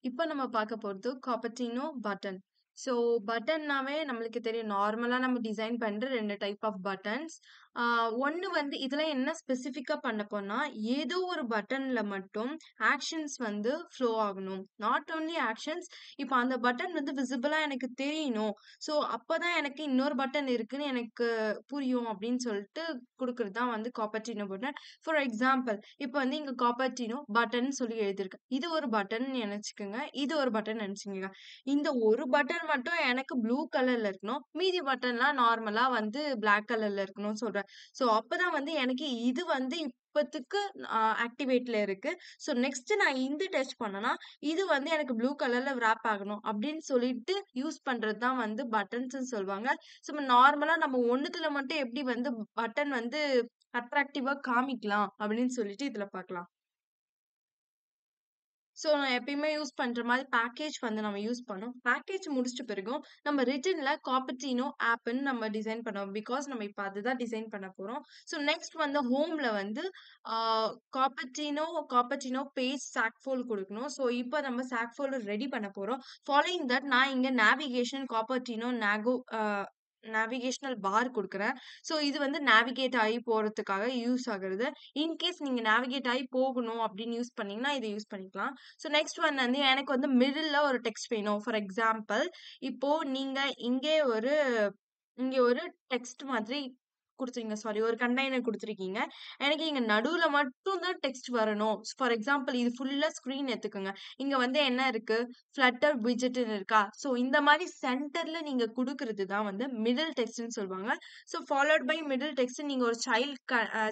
இப்ப நம்ம பார்க்க போறது காப்பர்டினோ பட்டன். ஸோ பட்டன்னாவே நம்மளுக்கு தெரியும். நார்மலா நம்ம டிசைன் பண்ற 2 டைப் ஆஃப் பட்டன்ஸ். ஆ 1 வந்து இதுல என்ன ஸ்பெசிஃபிக்கா பண்ண போனா, ஏதோ ஒரு பட்டன்ல மட்டும் ஆக்ஷன்ஸ் வந்து ஃப்ளோ ஆகணும். நாட் ஒன்லி ஆக்ஷன்ஸ், இப்ப அந்த பட்டன் வந்து விசிபிளா எனக்கு தெரியணும். ஸோ அப்பதான் எனக்கு இன்னொரு பட்டன் இருக்குன்னு எனக்கு புரியும் அப்படின்னு சொல்லிட்டு குடுக்குறது தான் வந்து காப்பர்டினோ பட்டன். ஃபார் எக்ஸாம்பிள், இப்ப வந்து இங்க காப்பர்டினோ பட்டன் சொல்லி எழுதியிருக்கு. இது ஒரு பட்டன் நெனச்சுக்கங்க. இது ஒரு பட்டன் நெனச்சுக்கங்க. இந்த ஒரு பட்டன் மட்டும் எனக்கு ப்ளூ கலர்ல இருக்கணும். மீதி பட்டன்லாம் நார்மலா வந்து பிளாக் கலர்ல இருக்கணும்னு சொல்றேன். ஸோ அப்பதான் வந்து எனக்கு இது வந்து இப்பத்துக்கு ஆக்டிவேட்ல இருக்கு. ஸோ நெக்ஸ்ட் நான் இந்த டச் பண்ணனா, இது வந்து எனக்கு ப்ளூ கலர்ல விராப் ஆகணும் அப்படின்னு சொல்லிட்டு யூஸ் பண்றது தான் வந்து பட்டன்ஸ்ன்னு சொல்லுவாங்க. ஸோ நார்மலா நம்ம ஒண்ணுத்துல மட்டும் எப்படி வந்து பட்டன் வந்து அட்ராக்டிவா காமிக்கலாம் அப்படின்னு சொல்லிட்டு இதுல பார்க்கலாம். ஸோ நான் எப்பயுமே யூஸ் பண்ற மாரி பேக்கேஜ் வந்து நம்ம யூஸ் பண்ணோம். பேக்கேஜ் முடிச்சிட்ட பிறகும் நம்ம ரிட்டன்ல காப்பர்டினோ ஆப்ன்னு நம்ம டிசைன் பண்ணோம். பிகாஸ் நம்ம இப்ப அதுதான் டிசைன் பண்ண போறோம். ஸோ நெக்ஸ்ட் வந்து ஹோம்ல வந்து ஆ காப்பர்டினோ காப்பர்டினோ பேஜ் சாக்ஃபோல்ட் குடுக்கணும். ஸோ இப்ப நம்ம சாக்ஃபோல்ட் ரெடி பண்ண போறோம். ஃபாலோயிங் தட் நான் இங்க நேவிகேஷன் காப்பர்டினோ நேவிகேஷனல் பார் குடுக்குறேன். ஸோ இது வந்து நேவிகேட் ஆகி போறதுக்காக யூஸ் ஆகுறது. இன்கேஸ் நீங்க நேவிகேட் ஆகி போகணும் அப்படின்னு யூஸ் பண்ணீங்கன்னா, இத யூஸ் பண்ணிக்கலாம். ஸோ நெக்ஸ்ட் ஒன் வந்து எனக்கு வந்து மிடில்ல ஒரு டெக்ஸ்ட் வேணும். ஃபார் எக்ஸாம்பிள், இப்போ நீங்க இங்க ஒரு டெக்ஸ்ட் மாதிரி குடுத்துருங்க. சாரி, ஒரு கண்டெய்னர் குடுத்துருக்கீங்க. எனக்கு இங்க நடுவுல மட்டும் தான் டெக்ஸ்ட் வரணும். ஃபார் எக்ஸாம்பிள் இது ஃபுல்லா ஸ்க்ரீன் எடுத்துக்கோங்க. இங்க வந்து என்ன இருக்கு? ஃப்ளட்டர் விட்ஜெட்ன்னு இருக்கா? ஸோ இந்த மாரி சென்டர்ல நீங்க குடுக்குறது தான் வந்து மிடில் டெக்ஸ்ட்ன்னு சொல்லுவாங்க. So followed by middle text நீங்க ஒரு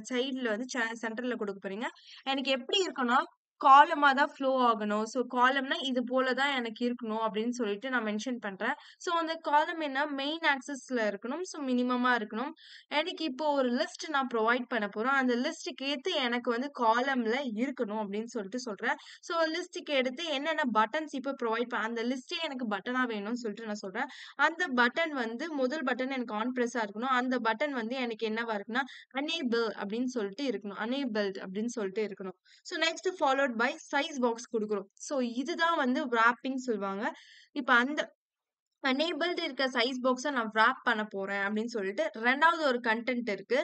சைல்ட்ல வந்து சென்டர்ல குடுக்க போறீங்க. எனக்கு எப்படி இருக்கும்னா, காலமா தான் ஃப்ளோ ஆகணும். ஸோ காலம்னா இது போல தான் எனக்கு இருக்கணும் அப்படின்னு சொல்லிட்டு நான் மென்ஷன் பண்றேன். ஸோ அந்த காலம் என்ன மெயின் ஆக்சஸ்ல இருக்கணும். ஸோ மினிமமா இருக்கணும். எனக்கு இப்போ ஒரு லிஸ்ட் நான் ப்ரொவைட் பண்ண போறேன். அந்த லிஸ்ட்க்கு ஏத்து எனக்கு வந்து காலம்ல இருக்கணும் அப்படின்னு சொல்லிட்டு சொல்றேன். ஸோ லிஸ்ட்க்கு எடுத்து என்னென்ன பட்டன்ஸ் இப்போ அந்த லிஸ்ட்டே எனக்கு பட்டனா வேணும்னு சொல்லிட்டு நான் சொல்றேன். அந்த பட்டன் வந்து முதல் பட்டன் எனக்கு ஆன் பிரஸ்ஸா இருக்கணும். அந்த பட்டன் வந்து எனக்கு என்னவா இருக்குன்னா, அனேபிள் அப்படின்னு சொல்லிட்டு இருக்கணும். அனேபிள்ட் அப்படின்னு சொல்லிட்டு இருக்கணும். So next followed by size box குடுக்குறோம். ஸோ இதுதான் வந்து விராப்பிங் சொல்லுவாங்க. இப்ப அந்த எனேபிள்ட் இருக்க சைஸ் பாக்ஸ நான் விராப் பண்ண போறேன் அப்படின்னு சொல்லிட்டு 2வது ஒரு கன்டென்ட் இருக்கு.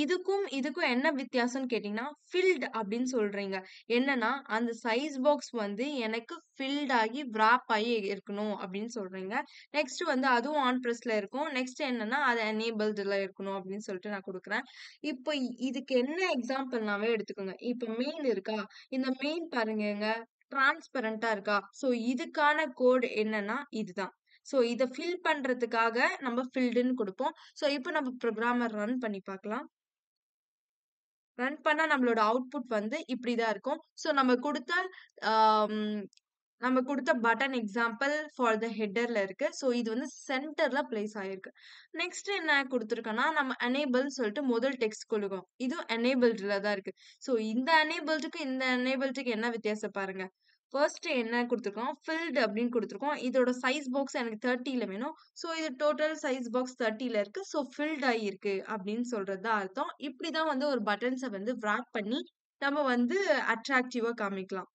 இதுக்கும் என்ன வித்தியாசம்ன்னு கேட்டீங்கன்னா, ஃபில்ட் அப்படின்னு சொல்றீங்க. என்னன்னா, அந்த சைஸ் பாக்ஸ் வந்து எனக்கு ஃபில்ட் ஆகி, விராப் ஆகி இருக்கணும் அப்படின்னு சொல்றீங்க. நெக்ஸ்ட் வந்து அதுவும் ஆன் பிரஸ்ல இருக்கும். நெக்ஸ்ட் என்னன்னா, அது எனேபிள்டுல இருக்கணும் அப்படின்னு சொல்லிட்டு நான் குடுக்குறேன். இப்போ இதுக்கு என்ன எக்ஸாம்பிள்னாவே எடுத்துக்கோங்க. இப்போ மெயில் இருக்கா? இந்த மெயில் பாருங்கங்க. டிரான்ஸ்பரண்டா இருக்கா? ஸோ இதுக்கான கோட் என்னன்னா இதுதான். ஸோ இத ஃபில் பண்றதுக்காக நம்ம ஃபில்டுன்னு குடுப்போம். ஸோ இப்ப நம்ம ப்ரோகிராம ரன் பண்ணி பார்க்கலாம். ரன் பண்ணா நம்மளோட அவுட்புட் வந்து இப்படிதான் இருக்கும். ஸோ ஆம் நம்ம குடுத்த பட்டன் எக்ஸாம்பிள் ஃபார் த ஹெட்டர்ல இருக்கு. ஸோ இது வந்து சென்டர்ல பிளேஸ் ஆயிருக்கு. நெக்ஸ்ட் என்ன குடுத்துருக்கோம்னா, நம்ம எனேபிள்ன்னு சொல்லிட்டு முதல் டெக்ஸ்ட் குடுக்குறோம். இதுவும் எனேபிள்டுல தான் இருக்கு. ஸோ இந்த எனேபிள்டுக்கும் இந்த எனேபிள்டுக்கு என்ன வித்தியாசம் பாருங்க. ஃபர்ஸ்ட் என்ன குடுத்துருக்கோம், ஃபில்ட் அப்படின்னு குடுத்துருக்கோம். இதோட சைஸ் பாக்ஸ் எனக்கு 30ல வேணும். ஸோ இது டோட்டல் சைஸ் பாக்ஸ் 30ல இருக்கு. ஸோ ஃபில்ட் ஆயிருக்கு அப்படின்னு சொல்றது தான் அர்த்தம். இப்படிதான் வந்து ஒரு பட்டன்ஸ வந்து விராப் பண்ணி நம்ம வந்து அட்ராக்டிவா காமிக்கலாம்.